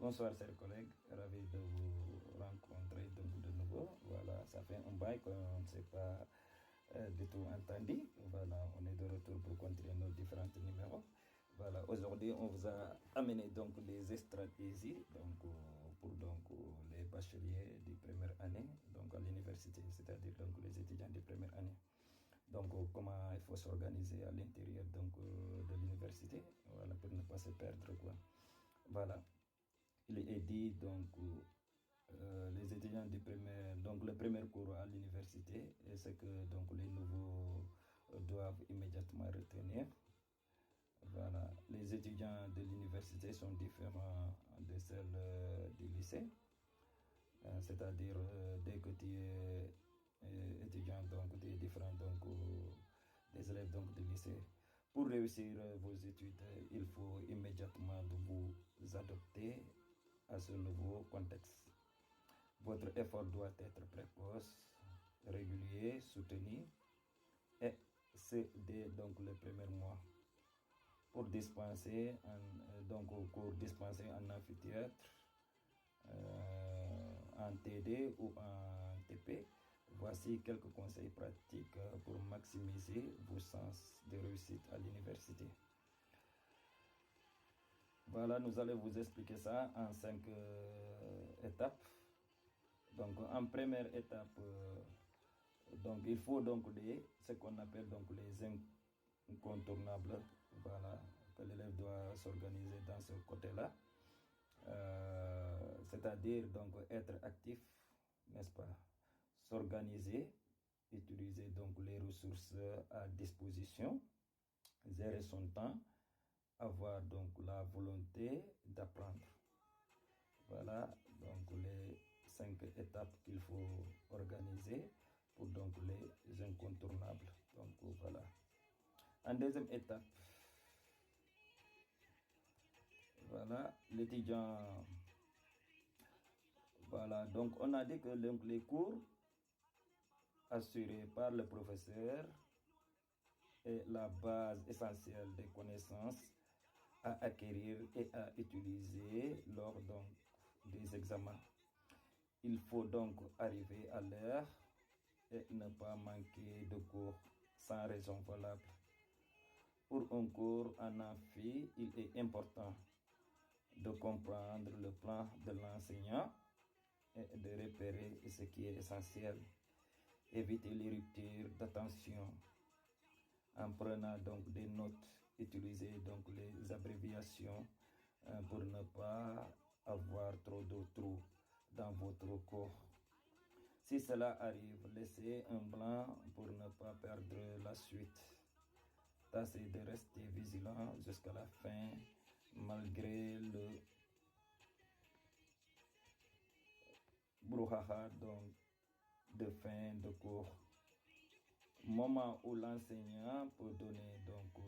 Bonsoir chers collègues, ravi de vous rencontrer de nouveau. Voilà, ça fait un bail qu'on ne s'est pas du tout entendu. Voilà, on est de retour pour continuer nos différents numéros. Voilà, aujourd'hui on vous a amené donc des stratégies pour les bacheliers de première année, donc à l'université, c'est-à-dire donc les étudiants de première année. Donc comment il faut s'organiser à l'intérieur de l'université, voilà, pour ne pas se perdre quoi. Voilà. Il est dit les étudiants du premier, donc le premier cours à l'université, et ce que donc les nouveaux doivent immédiatement retenir. Voilà, les étudiants de l'université sont différents de celles du lycée, c'est-à-dire dès que tu es étudiant, donc tu es différent des élèves donc du lycée. Pour réussir vos études, il faut immédiatement vous adapter à ce nouveau contexte. Votre effort doit être précoce, régulier, soutenu, et c'est dès donc le premier mois. Pour dispenser au cours dispensé en amphithéâtre, en TD ou en TP, voici quelques conseils pratiques pour maximiser vos chances de réussite à l'université. Voilà, nous allons vous expliquer ça en 5 étapes. Donc, en première étape, il faut ce qu'on appelle les incontournables. Voilà, que l'élève doit s'organiser dans ce côté-là. C'est-à-dire être actif, n'est-ce pas? S'organiser, utiliser donc les ressources à disposition, gérer son temps, avoir donc la volonté d'apprendre. Voilà donc les 5 étapes qu'il faut organiser pour les incontournables. Donc voilà. En deuxième étape, voilà, l'étudiant. Voilà, donc on a dit que les cours assurés par le professeur est la base essentielle des connaissances à acquérir et à utiliser lors des examens. Il faut donc arriver à l'heure et ne pas manquer de cours sans raison valable. Pour un cours en amphi, il est important de comprendre le plan de l'enseignant et de repérer ce qui est essentiel. Éviter les ruptures d'attention en prenant des notes, utiliser les abréviations pour ne pas avoir trop de trous dans votre cours. Si cela arrive, laissez un blanc pour ne pas perdre la suite. Tâchez de rester vigilant jusqu'à la fin, malgré le brouhaha de fin de cours. Moment où l'enseignant peut donner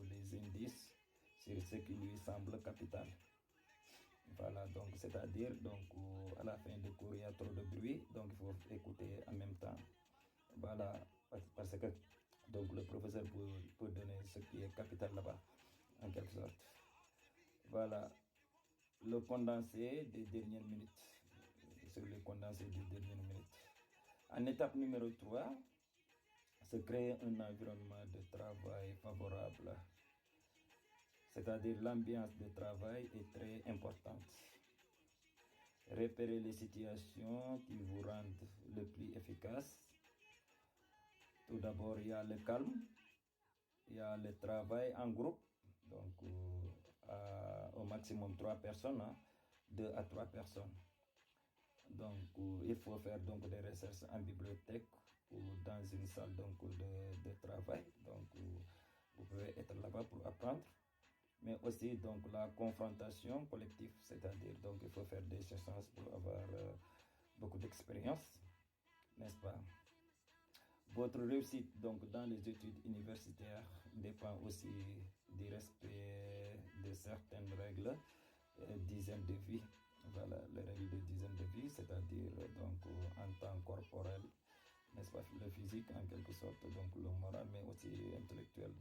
les indices sur ce qui lui semble capital. Voilà, c'est-à-dire à la fin du cours il y a trop de bruit, donc il faut écouter en même temps. Voilà, parce que le professeur peut donner ce qui est capital là-bas, en quelque sorte. Voilà, le condensé des dernières minutes. Sur le condensé des dernières minutes. En étape numéro 3, se créer un environnement de travail favorable. C'est-à-dire l'ambiance de travail est très importante. Repérez les situations qui vous rendent le plus efficace. Tout d'abord, il y a le calme, il y a le travail en groupe, au maximum 3 personnes, 2 à 3 personnes. Il faut faire des recherches en bibliothèque ou dans une salle de travail. Vous pouvez être là-bas pour apprendre. Mais aussi la confrontation collective, c'est-à-dire il faut faire des échanges pour avoir beaucoup d'expérience, n'est-ce pas? Votre réussite dans les études universitaires dépend aussi du respect de certaines règles d'hygiène de vie. Voilà, les règles de d'hygiène de vie, c'est-à-dire en temps corporel, n'est-ce pas, le physique en quelque sorte, le moral, mais aussi intellectuel.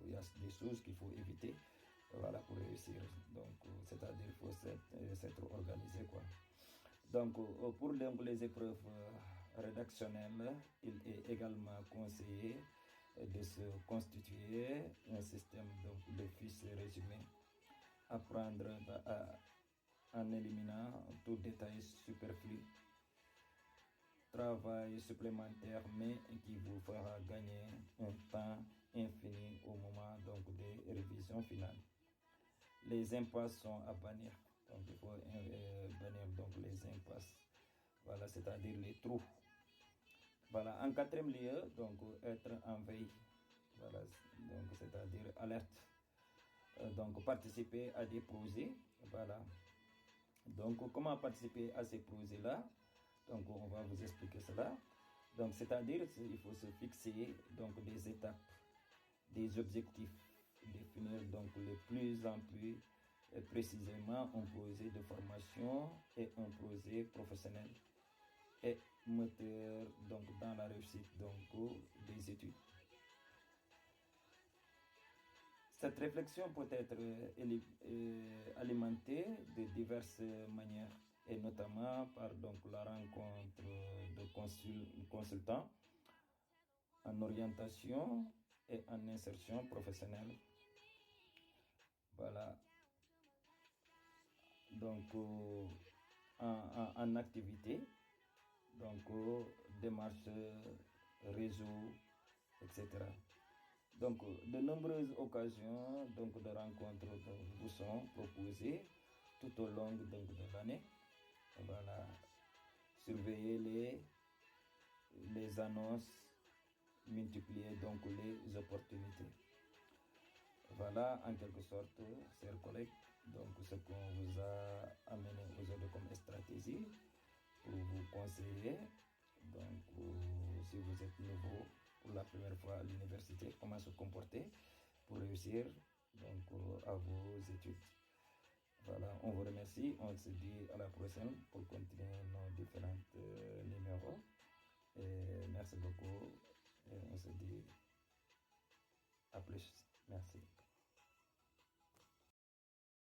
Il y a des choses qu'il faut éviter, voilà, pour réussir. C'est-à-dire qu'il faut s'être organisé, quoi. Donc, pour les épreuves rédactionnelles, il est également conseillé de se constituer un système donc, de fiches résumées à prendre en éliminant tout détail superflu. Travail supplémentaire, mais qui vous fera gagner un temps infini au moment donc, des révisions finales. Les impasses sont à bannir. Donc, il faut bannir donc, les impasses. Voilà, c'est-à-dire les trous. Voilà, en quatrième lieu, donc, être en veille. Voilà, donc, c'est-à-dire alerte. Donc, participer à des projets. Voilà. Donc, comment participer à ces projets-là? Donc, on va vous expliquer cela. Donc, c'est-à-dire qu'il faut se fixer donc, des étapes, des objectifs, définir donc le plus en plus précisément un projet de formation et un projet professionnel et moteur donc, dans la réussite donc, des études. Cette réflexion peut être alimentée de diverses manières et notamment par donc, la rencontre de consultants en orientation et en insertion professionnelle. Voilà. Donc, en activité, donc, démarche, réseau, etc. Donc, de nombreuses occasions donc, de rencontres vous sont proposées tout au long donc, de l'année. Voilà. Surveillez les annonces, multiplier donc les opportunités. Voilà en quelque sorte, chers collègues, donc ce qu'on vous a amené aujourd'hui comme stratégie pour vous conseiller. Donc si vous êtes nouveau pour la première fois à l'université, comment se comporter pour réussir donc, à vos études. Voilà, on vous remercie, on se dit à la prochaine pour continuer nos différents numéros. Et merci beaucoup et on se dit à plus. Merci.